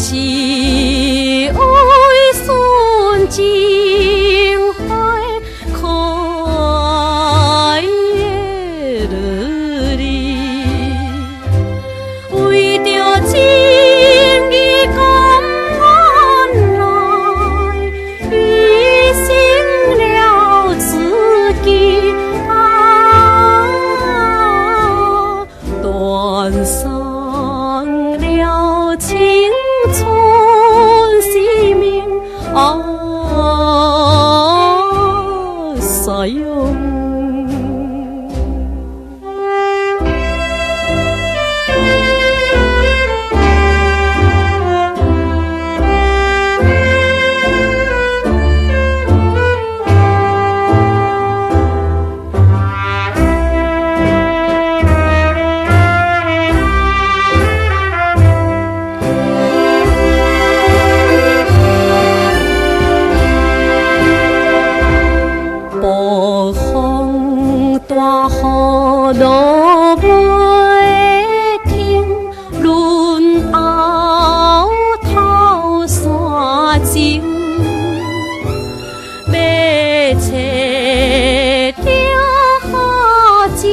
是爱顺情怀开的日子，为着情义甘愿来，牺牲了自己啊，断送了青春生命啊，啥用？暴风大雨落袂停，轮后头山前，要找着好情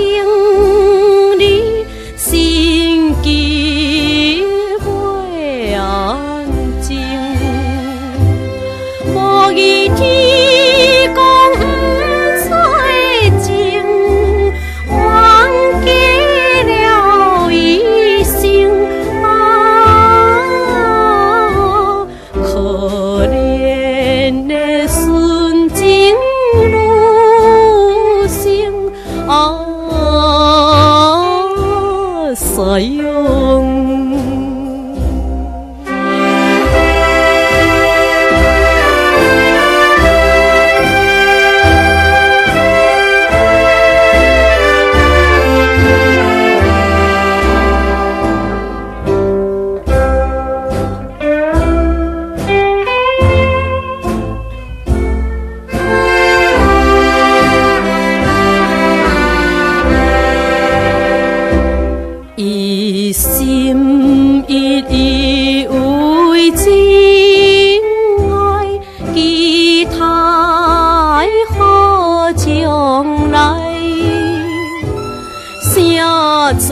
人，心机袂安静，无义天公不做情，冤家了一生啊，可怜的纯情女性啊，啥用？一心一意为情爱，期待好将来，谁知